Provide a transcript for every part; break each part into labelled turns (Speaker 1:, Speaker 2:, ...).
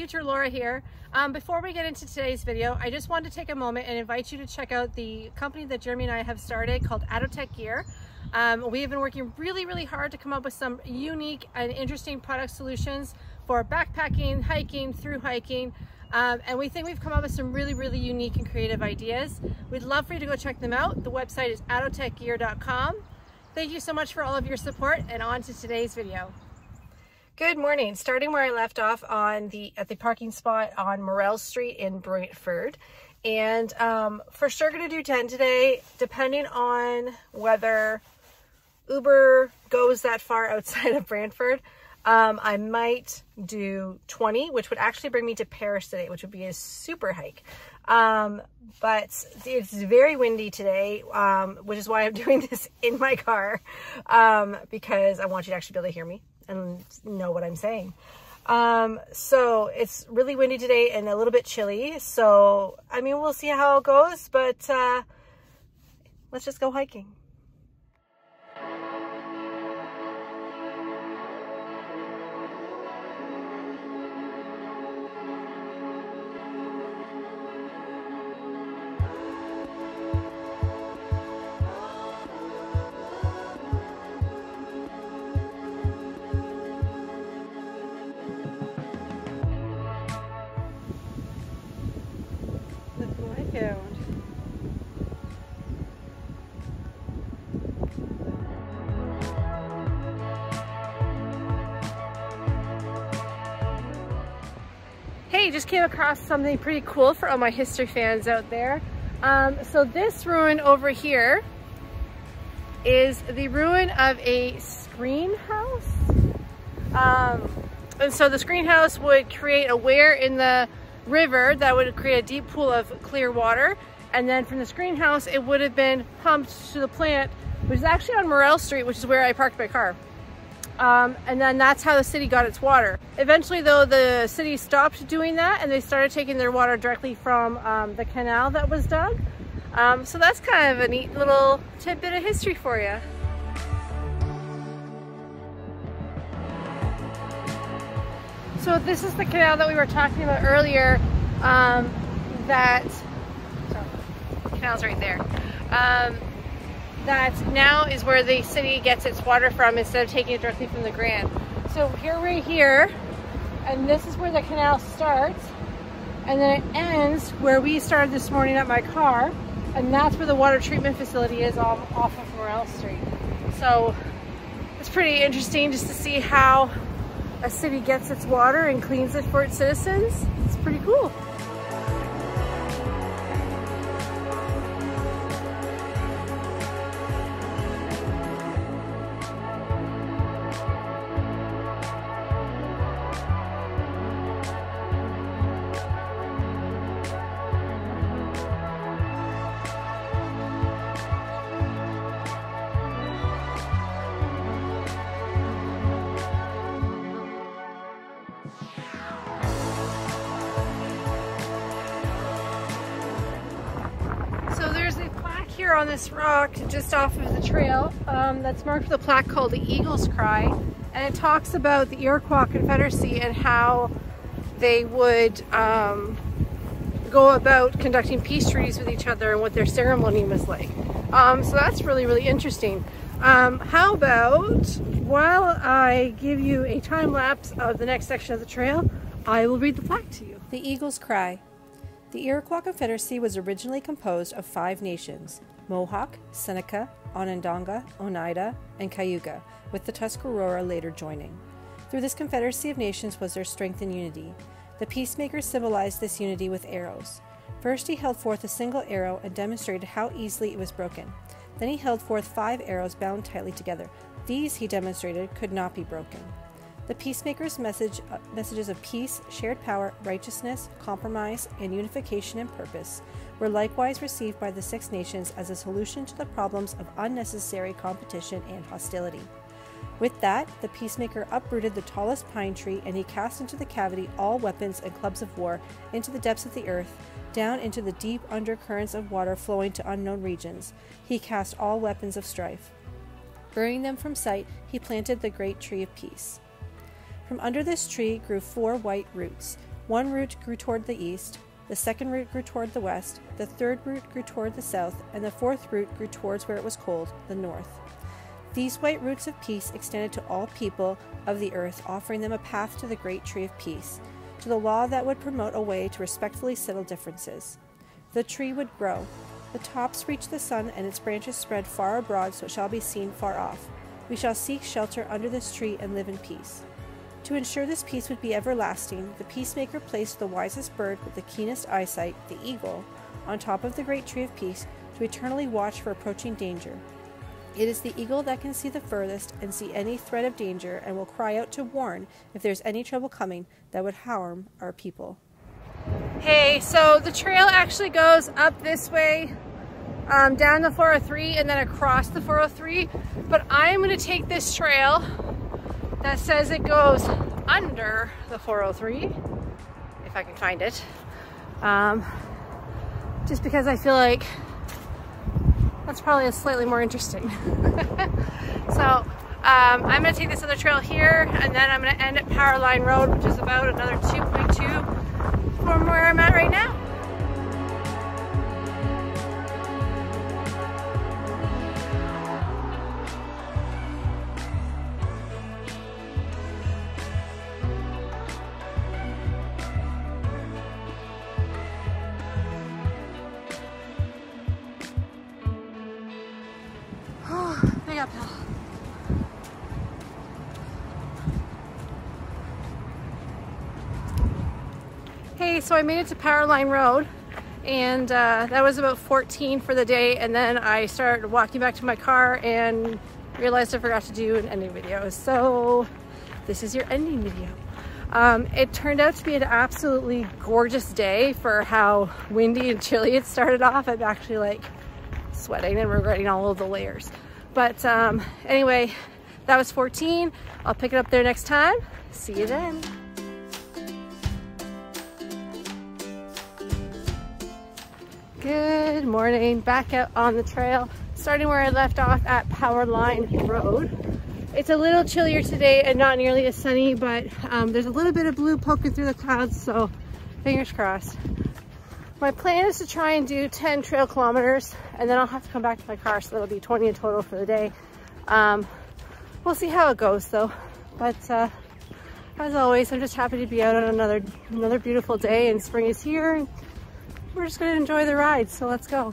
Speaker 1: Future Laura here. Before we get into today's video, I just wanted to take a moment and invite you to check out the company that Jeremy and I have started called Adotech Gear. We have been working really hard to come up with some unique and interesting product solutions for backpacking, hiking, through hiking, and we think we've come up with some really unique and creative ideas. We'd love for you to go check them out. The website is adotechgear.com. Thank you so much for all of your support, and on to today's video. Good morning. Starting where I left off at the parking spot on Morrell Street in Brantford, and for sure going to do 10 today, depending on whether Uber goes that far outside of Brantford. I might do 20, which would actually bring me to Paris today, which would be a super hike. But it's very windy today, which is why I'm doing this in my car, because I want you to actually be able to hear me and know what I'm saying. So it's really windy today and a little bit chilly. So, I mean, we'll see how it goes, but let's just go hiking. Hey, just came across something pretty cool for all my history fans out there. So this ruin over here is the ruin of a screen house. And so the screen house would create a weir in the river that would create a deep pool of clear water. And then from the screen house, it would have been pumped to the plant, which is actually on Morrell Street, which is where I parked my car. And then that's how the city got its water. Eventually though, the city stopped doing that and they started taking their water directly from the canal that was dug. So that's kind of a neat little tidbit of history for you. So this is the canal that we were talking about earlier, the canal's right there. That now is where the city gets its water from instead of taking it directly from the Grand. So here we're here, and this is where the canal starts, and then it ends where we started this morning at my car, and that's where the water treatment facility is off of Morrell Street. So it's pretty interesting just to see how a city gets its water and cleans it for its citizens. It's pretty cool. Here on this rock just off of the trail that's marked with a plaque called the Eagle's Cry, and it talks about the Iroquois Confederacy and how they would go about conducting peace treaties with each other and what their ceremony was like. So that's really interesting. How about, while I give you a time lapse of the next section of the trail, I will read the plaque to you.
Speaker 2: The Eagle's Cry. The Iroquois Confederacy was originally composed of 5 nations: Mohawk, Seneca, Onondaga, Oneida, and Cayuga, with the Tuscarora later joining. Through this confederacy of nations was their strength and unity. The peacemakers symbolized this unity with arrows. First he held forth a single arrow and demonstrated how easily it was broken. Then he held forth 5 arrows bound tightly together. These, he demonstrated, could not be broken. The peacemakers' messages of peace, shared power, righteousness, compromise, and unification in purpose were likewise received by the 6 nations as a solution to the problems of unnecessary competition and hostility. With that, the peacemaker uprooted the tallest pine tree, and he cast into the cavity all weapons and clubs of war into the depths of the earth, down into the deep undercurrents of water flowing to unknown regions. He cast all weapons of strife. Burying them from sight, he planted the great tree of peace. From under this tree grew 4 white roots, One route grew toward the east, the second route grew toward the west, the third route grew toward the south, and the fourth route grew towards where it was cold, the north. These white roots of peace extended to all people of the earth, offering them a path to the great tree of peace, to the law that would promote a way to respectfully settle differences. The tree would grow. The tops reach the sun, and its branches spread far abroad, so it shall be seen far off. We shall seek shelter under this tree and live in peace. To ensure this peace would be everlasting, the peacemaker placed the wisest bird with the keenest eyesight, the eagle, on top of the great tree of peace to eternally watch for approaching danger. It is the eagle that can see the furthest and see any threat of danger and will cry out to warn if there's any trouble coming that would harm our people.
Speaker 1: Hey, so the trail actually goes up this way, down the 403 and then across the 403, but I'm going to take this trail that says it goes under the 403, if I can find it, just because I feel like that's probably slightly more interesting. So I'm going to take this other trail here, and then I'm going to end at Powerline Road, which is about another 2.2 from where I'm at right now. Big uphill. Hey, so I made it to Powerline Road, and that was about 14 for the day, and then I started walking back to my car and realized I forgot to do an ending video. So this is your ending video. It turned out to be an absolutely gorgeous day for how windy and chilly it started off. I'm actually like sweating and regretting all of the layers. But anyway, that was 14. I'll pick it up there next time. See you then. Good morning, back out on the trail, starting where I left off at Powerline Road. It's a little chillier today and not nearly as sunny, but there's a little bit of blue poking through the clouds, so fingers crossed. My plan is to try and do 10 trail kilometers, and then I'll have to come back to my car, so that'll be 20 in total for the day. We'll see how it goes though. But as always, I'm just happy to be out on another beautiful day, and spring is here. And we're just gonna enjoy the ride, so let's go.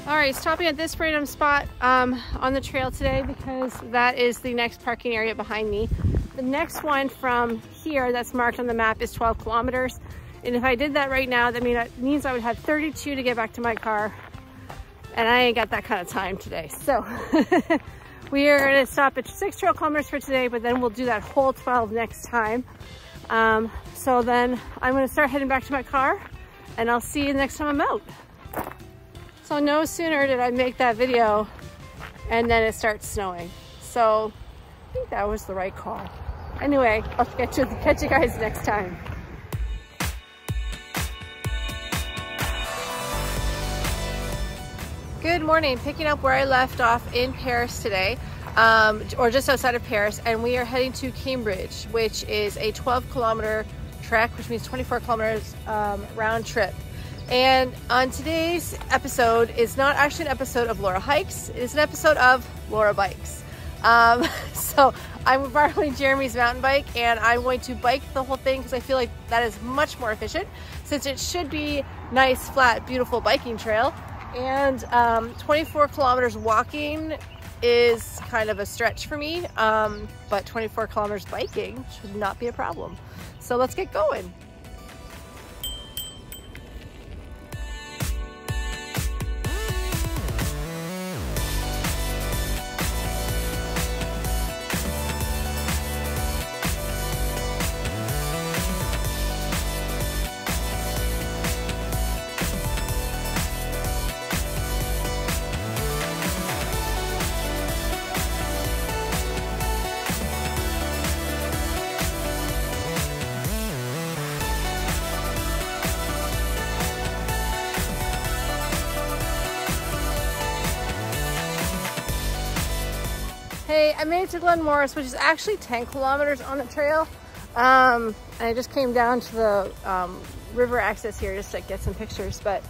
Speaker 1: Alright, stopping at this random spot on the trail today because that is the next parking area behind me. The next one from here that's marked on the map is 12 kilometers. And if I did that right now, that means I would have 32 to get back to my car. And I ain't got that kind of time today. So we are going to stop at 6 trail kilometers for today, but then we'll do that whole 12 next time. So then I'm going to start heading back to my car, and I'll see you next time I'm out. So no sooner did I make that video and then it starts snowing. So I think that was the right call. Anyway, I'll catch you guys next time. Good morning, picking up where I left off in Paris today, or just outside of Paris, and we are heading to Cambridge, which is a 12-kilometer trek, which means 24 kilometers round trip. And on today's episode is not actually an episode of Laura Hikes, it is an episode of Laura Bikes. So I'm borrowing Jeremy's mountain bike, and I'm going to bike the whole thing because I feel like that is much more efficient, since it should be nice, flat, beautiful biking trail. And 24 kilometers walking is kind of a stretch for me, but 24 kilometers biking should not be a problem. So let's get going. Hey, I made it to Glen Morris, which is actually 10 kilometers on the trail. And I just came down to the river access here just to get some pictures, but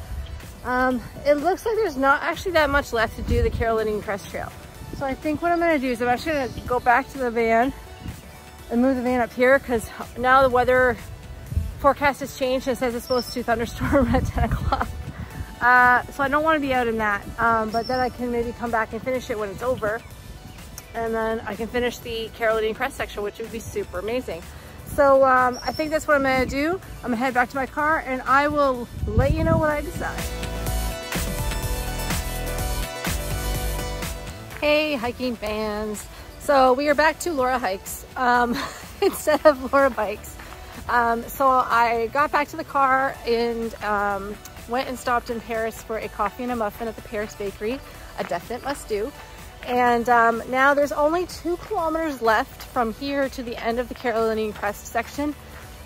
Speaker 1: it looks like there's not actually that much left to do the Carolinian Crest Trail. So I think what I'm gonna do is I'm actually gonna go back to the van and move the van up here, because now the weather forecast has changed and it says it's supposed to thunderstorm at 10 o'clock. So I don't wanna be out in that, but then I can maybe come back and finish it when it's over. And then I can finish the Carolinian Crest section, which would be super amazing. So I think that's what I'm gonna do. I'm gonna head back to my car and I will let you know what I decide. Hey, hiking fans. So we are back to Laura Hikes instead of Laura Bikes. So I got back to the car and went and stopped in Paris for a coffee and a muffin at the Paris Bakery, a definite must do. And now there's only 2 kilometers left from here to the end of the Carolinian Crest section.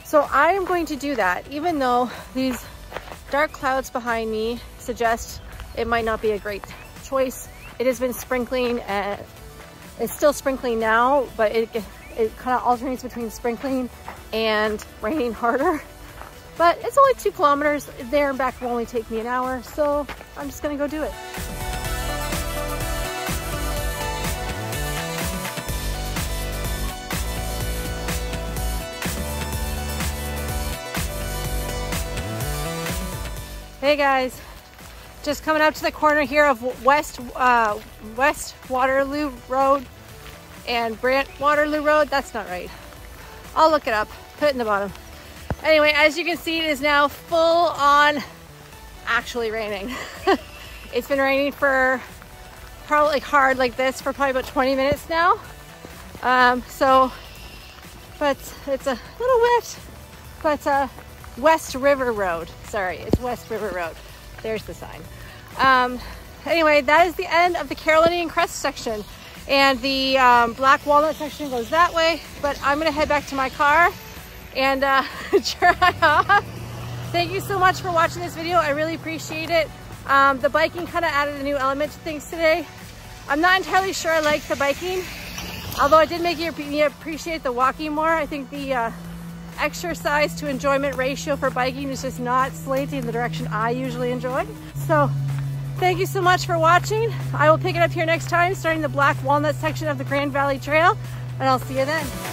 Speaker 1: So I am going to do that, even though these dark clouds behind me suggest it might not be a great choice. It has been sprinkling, and it's still sprinkling now, but it kind of alternates between sprinkling and raining harder. But it's only 2 kilometers. There and back will only take me an hour, so I'm just gonna go do it. Hey guys, just coming up to the corner here of West Waterloo Road and Brant Waterloo Road. That's not right. I'll look it up, put it in the bottom. Anyway, as you can see, it is now full on actually raining. It's been raining for probably hard like this for probably about 20 minutes now. But it's a little wet, but West River Road. Sorry, it's West River Road. There's the sign. Anyway, that is the end of the Carolinian Crest section. And the Black Walnut section goes that way. But I'm gonna head back to my car and try off. Thank you so much for watching this video. I really appreciate it. The biking kind of added a new element to things today. I'm not entirely sure I like the biking, although I did make you appreciate the walking more. I think the exercise to enjoyment ratio for biking is just not slanting in the direction I usually enjoy. So thank you so much for watching. I will pick it up here next time, starting the Black Walnut section of the Grand Valley Trail, and I'll see you then.